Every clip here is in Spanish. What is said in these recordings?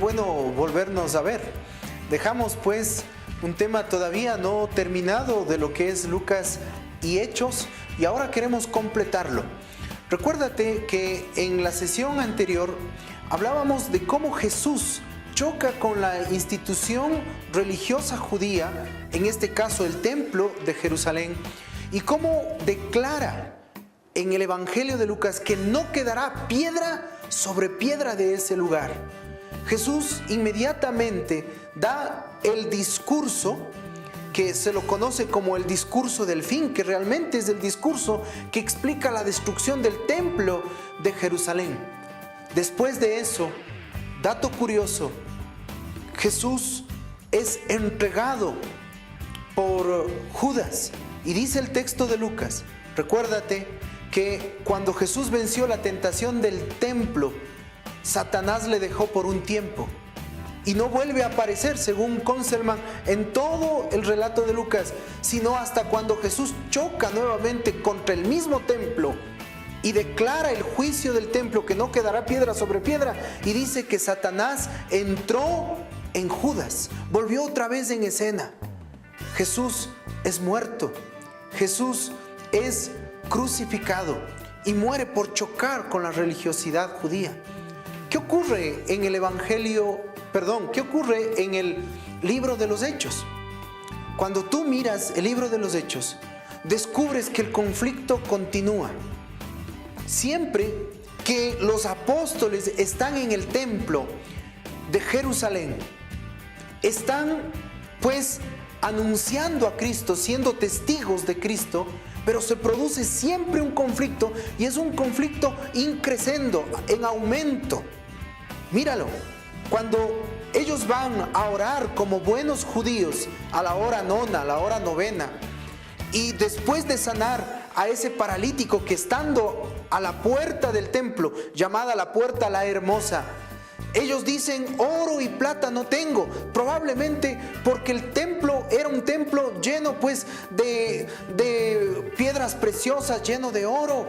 bueno volvernos a ver. Dejamos pues un tema todavía no terminado de lo que es Lucas y Hechos, y ahora queremos completarlo. Recuérdate que en la sesión anterior hablábamos de cómo Jesús choca con la institución religiosa judía, en este caso el templo de Jerusalén, y cómo declara en el Evangelio de Lucas que no quedará piedra sobre piedra de ese lugar. Jesús inmediatamente da el discurso que se lo conoce como el discurso del fin, que realmente es el discurso que explica la destrucción del templo de Jerusalén. Después de eso, dato curioso, Jesús es entregado por Judas, y dice el texto de Lucas, recuérdate que cuando Jesús venció la tentación del templo, Satanás le dejó por un tiempo y no vuelve a aparecer, según Conselman, en todo el relato de Lucas, sino hasta cuando Jesús choca nuevamente contra el mismo templo y declara el juicio del templo, que no quedará piedra sobre piedra, y dice que Satanás entró en Judas, volvió otra vez en escena. Jesús es muerto, Jesús es crucificado y muere por chocar con la religiosidad judía. ¿Qué ocurre en el ¿Qué ocurre en el libro de los Hechos? Cuando tú miras el libro de los Hechos, descubres que el conflicto continúa. Siempre que los apóstoles están en el templo de Jerusalén, están pues anunciando a Cristo, siendo testigos de Cristo, pero se produce siempre un conflicto, y es un conflicto increciendo, en aumento. Míralo, cuando ellos van a orar como buenos judíos a la hora nona, a la hora novena, y después de sanar a ese paralítico que estando a la puerta del templo, llamada la puerta la hermosa, ellos dicen: oro y plata no tengo, probablemente porque el templo era un templo lleno pues de piedras preciosas, lleno de oro,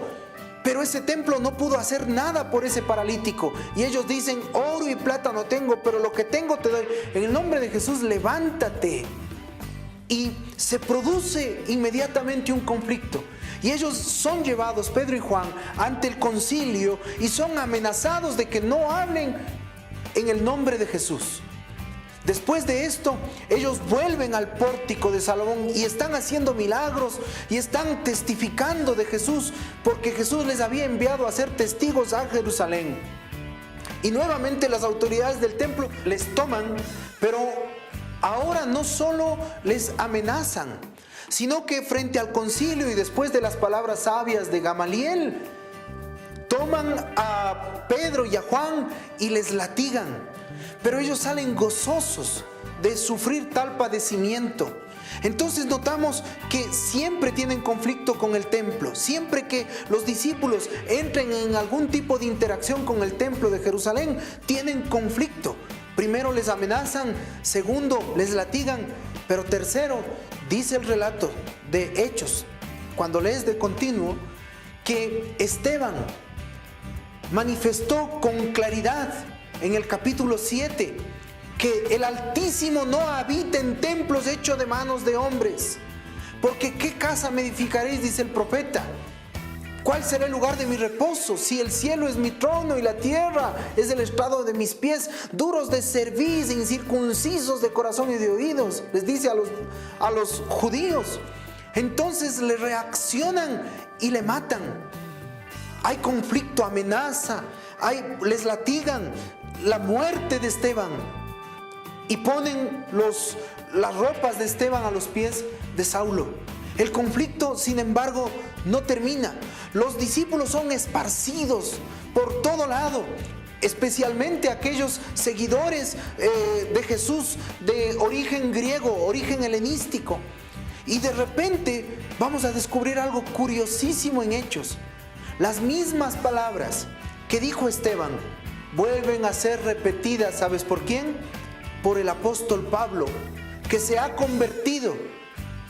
pero ese templo no pudo hacer nada por ese paralítico, y ellos dicen: oro y plata no tengo, pero lo que tengo te doy, en el nombre de Jesús levántate. Y se produce inmediatamente un conflicto, y ellos son llevados, Pedro y Juan, ante el concilio, y son amenazados de que no hablen en el nombre de Jesús. Después de esto, ellos vuelven al pórtico de Salomón y están haciendo milagros y están testificando de Jesús, porque Jesús les había enviado a ser testigos a Jerusalén. Y nuevamente las autoridades del templo les toman, pero ahora no solo les amenazan, sino que frente al concilio y después de las palabras sabias de Gamaliel, toman a Pedro y a Juan y les latigan, pero ellos salen gozosos de sufrir tal padecimiento. Entonces notamos que siempre tienen conflicto con el templo. Siempre que los discípulos entren en algún tipo de interacción con el templo de Jerusalén, tienen conflicto. Primero les amenazan, segundo les latigan, pero tercero, dice el relato de Hechos, cuando lees de continuo, que Esteban manifestó con claridad en el capítulo 7 que el Altísimo no habita en templos hechos de manos de hombres, porque ¿qué casa me edificaréis?, dice el profeta. ¿Cuál será el lugar de mi reposo? Si el cielo es mi trono y la tierra es el estrado de mis pies, duros de cerviz, incircuncisos de corazón y de oídos, les dice a los judíos. Entonces le reaccionan y le matan. Hay conflicto, amenaza, les latigan, la muerte de Esteban, y ponen las ropas de Esteban a los pies de Saulo. El conflicto, sin embargo, no termina. Los discípulos son esparcidos por todo lado, especialmente aquellos seguidores de Jesús de origen griego, origen helenístico. Y de repente vamos a descubrir algo curiosísimo en Hechos. Las mismas palabras que dijo Esteban vuelven a ser repetidas, ¿sabes por quién? Por el apóstol Pablo, que se ha convertido,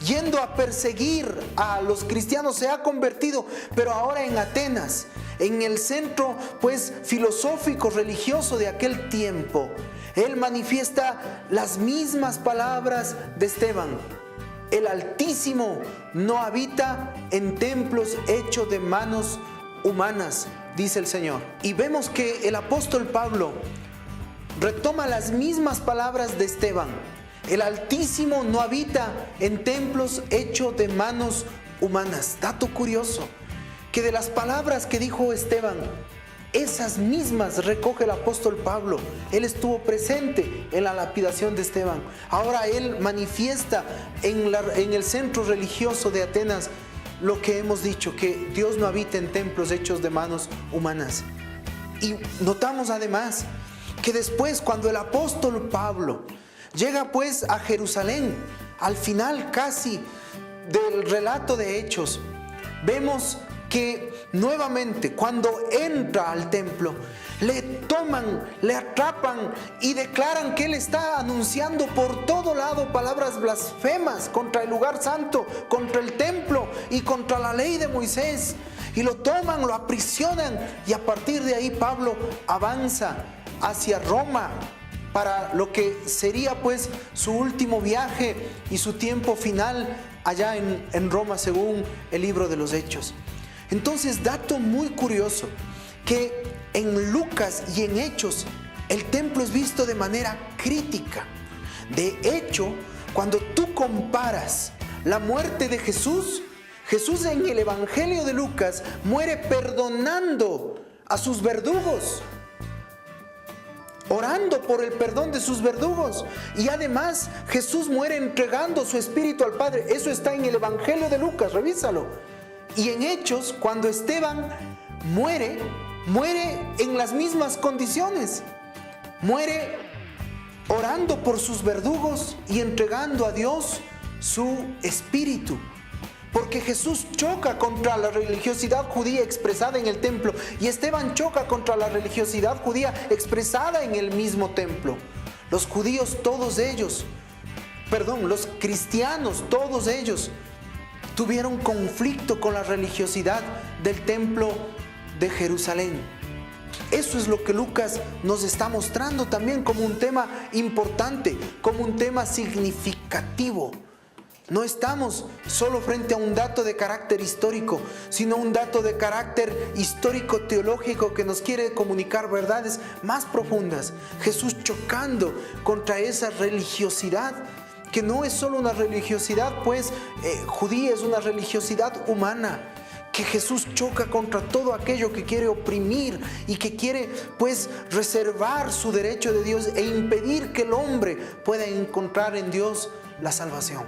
yendo a perseguir a los cristianos, se ha convertido, pero ahora en Atenas, en el centro pues filosófico religioso de aquel tiempo. Él manifiesta las mismas palabras de Esteban. El Altísimo no habita en templos hechos de manos humanas, dice el Señor. Y vemos que el apóstol Pablo retoma las mismas palabras de Esteban. El Altísimo no habita en templos hechos de manos humanas. Dato curioso, que de las palabras que dijo Esteban, esas mismas recoge el apóstol Pablo. Él estuvo presente en la lapidación de Esteban. Ahora él manifiesta en el centro religioso de Atenas lo que hemos dicho, que Dios no habita en templos hechos de manos humanas. Y notamos además que después, cuando el apóstol Pablo llega pues a Jerusalén, al final casi del relato de Hechos, vemos que nuevamente cuando entra al templo, le toman, le atrapan y declaran que él está anunciando por todo lado palabras blasfemas contra el lugar santo, contra el templo y contra la ley de Moisés. Y lo toman, lo aprisionan, y a partir de ahí Pablo avanza hacia Roma para lo que sería pues su último viaje y su tiempo final allá en Roma, según el libro de los Hechos. Entonces, dato muy curioso, que en Lucas y en Hechos el templo es visto de manera crítica. De hecho, cuando tú comparas la muerte de Jesús, Jesús en el Evangelio de Lucas muere perdonando a sus verdugos, orando por el perdón de sus verdugos. Y además Jesús muere entregando su espíritu al Padre. Eso está en el Evangelio de Lucas, revísalo. Y en Hechos, cuando Esteban muere en las mismas condiciones. Muere orando por sus verdugos y entregando a Dios su espíritu. Porque Jesús choca contra la religiosidad judía expresada en el templo, y Esteban choca contra la religiosidad judía expresada en el mismo templo. Los judíos, todos ellos, los cristianos, todos ellos, tuvieron conflicto con la religiosidad del templo de Jerusalén. Eso es lo que Lucas nos está mostrando también como un tema importante, como un tema significativo. No estamos solo frente a un dato de carácter histórico, sino un dato de carácter histórico-teológico que nos quiere comunicar verdades más profundas. Jesús chocando contra esa religiosidad, que no es solo una religiosidad judía, es una religiosidad humana. Que Jesús choca contra todo aquello que quiere oprimir y que quiere reservar su derecho de Dios e impedir que el hombre pueda encontrar en Dios la salvación.